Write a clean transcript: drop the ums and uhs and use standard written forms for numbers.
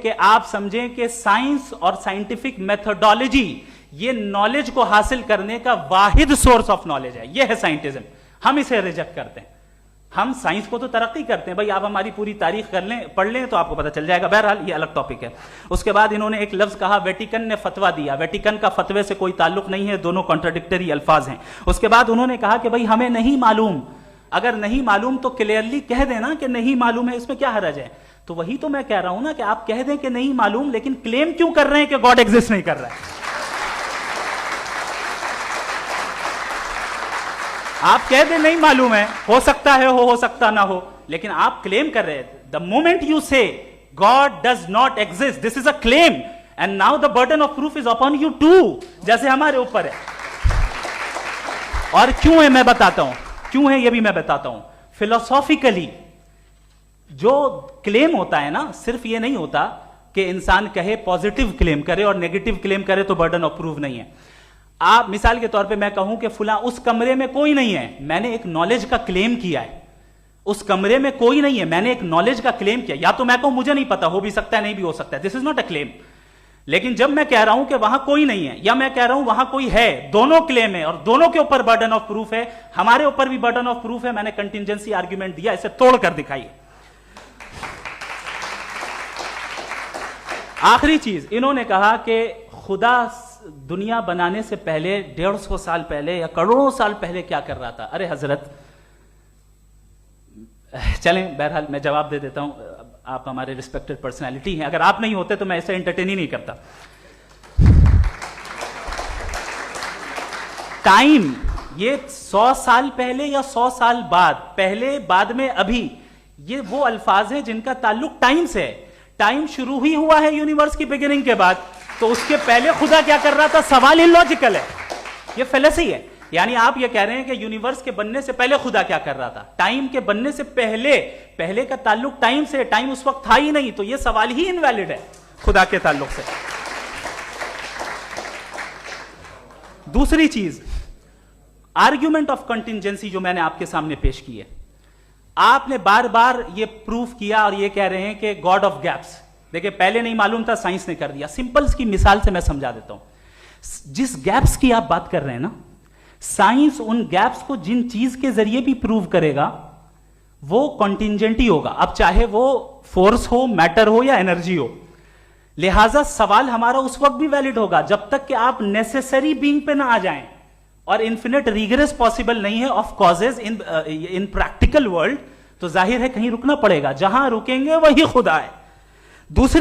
کہ آپ سمجھیں کہ سائنس اور سائنٹیفک میتھڈالوجی یہ نالج کو حاصل کرنے کا واحد سورس آف نالج ہے. یہ ہے سائنٹزم. ہم اسے ریجیکٹ کرتے ہیں. ہم سائنس کو تو ترقی کرتے ہیں. بھائی آپ ہماری پوری تاریخ کر لیں, پڑھ لیں تو آپ کو پتہ چل جائے گا. بہرحال یہ الگ ٹاپک ہے. اس کے بعد انہوں نے ایک لفظ کہا, ویٹیکن نے فتویٰ دیا. ویٹیکن کا فتوے سے کوئی تعلق نہیں ہے, دونوں کانٹراڈکٹری الفاظ ہیں. اس کے بعد انہوں نے کہا کہ بھائی ہمیں نہیں معلوم. اگر نہیں معلوم تو کلیئرلی کہہ دینا کہ نہیں معلوم ہے, اس میں کیا حرج ہے. تو وہی تو میں کہہ رہا ہوں نا کہ آپ کہہ دیں کہ نہیں معلوم, لیکن کلیم کیوں کر رہے ہیں کہ گاڈ ایگزسٹ نہیں کر رہا ہے. آپ کہہ دیں نہیں معلوم ہے, ہو سکتا ہے ہو سکتا نہ ہو, لیکن آپ کلیم کر رہے ہیں. The moment you say God does not exist, this is a claim, and now the burden of proof is upon you to, جیسے ہمارے اوپر ہے. اور کیوں ہے میں بتاتا ہوں, کیوں ہے یہ بھی میں بتاتا ہوں. فلسافیکلی جو کلیم ہوتا ہے نا, صرف یہ نہیں ہوتا کہ انسان کہے پازیٹیو کلیم کرے اور نیگیٹو کلیم کرے تو برڈن آف پروف نہیں ہے. آپ مثال کے طور پہ میں کہوں کہ فلاں اس کمرے میں کوئی نہیں ہے, میں نے ایک نالج کا کلیم کیا ہے. اس کمرے میں کوئی نہیں ہے, میں نے ایک نالج کا کلیم کیا. یا تو میں کہوں مجھے نہیں پتا, ہو بھی سکتا ہے نہیں بھی ہو سکتا ہے, دس از ناٹ اے کلیم. لیکن جب میں کہہ رہا ہوں کہ وہاں کوئی نہیں ہے, یا میں کہہ رہا ہوں وہاں کوئی ہے, دونوں کلیم ہے اور دونوں کے اوپر برڈن آف پروف ہے. ہمارے اوپر بھی برڈن آف پروف ہے. میں نے کنٹینجنسی آرگیومنٹ دیا, اسے توڑ کر دکھائیے. آخری چیز انہوں نے کہا کہ خدا دنیا بنانے سے پہلے 150 سال پہلے یا کروڑوں سال پہلے کیا کر رہا تھا. ارے حضرت, چلیں بہرحال میں جواب دے دیتا ہوں. آپ ہمارے ریسپیکٹڈ پرسنالٹی ہیں, اگر آپ نہیں ہوتے تو میں اسے انٹرٹین ہی نہیں کرتا. ٹائم یہ 100 سال پہلے یا 100 سال بعد, پہلے بعد میں ابھی, یہ وہ الفاظ ہیں جن کا تعلق ٹائم سے ہے. ٹائم شروع ہی ہوا ہے یونیورس کی بگننگ کے بعد, تو اس کے پہلے خدا کیا کر رہا تھا, سوال اللاجیکل ہے. یہ فیلسی ہے. یعنی آپ یہ کہہ رہے ہیں کہ یونیورس کے بننے سے پہلے خدا کیا کر رہا تھا. ٹائم کے بننے سے پہلے کا تعلق ٹائم سے, ٹائم اس وقت تھا ہی نہیں, تو یہ سوال ہی انویلڈ ہے خدا کے تعلق سے. دوسری چیز, آرگیومنٹ آف کنٹینجنسی جو میں نے آپ کے سامنے پیش کی ہے, آپ نے بار بار یہ پروف کیا اور یہ کہہ رہے ہیں کہ گاڈ آف گیپس. دیکھیں پہلے نہیں معلوم تھا, سائنس نے کر دیا. سمپل کی مثال سے میں سمجھا دیتا ہوں. جس گیپس کی آپ بات کر رہے ہیں نا, سائنس ان گیپس کو جن چیز کے ذریعے بھی پروو کرے گا وہ کنٹینجنٹی ہوگا. اب چاہے وہ فورس ہو, میٹر ہو یا انرجی ہو. لہٰذا سوال ہمارا اس وقت بھی ویلڈ ہوگا جب تک کہ آپ نیسیسری بینگ پہ نہ آ جائیں, اور انفینٹ ریگریس پاسبل نہیں ہے of causes in practical world. تو ظاہر ہے کہیں رکنا پڑے گا, جہاں رکیں گے وہی خدا ہے. دوسری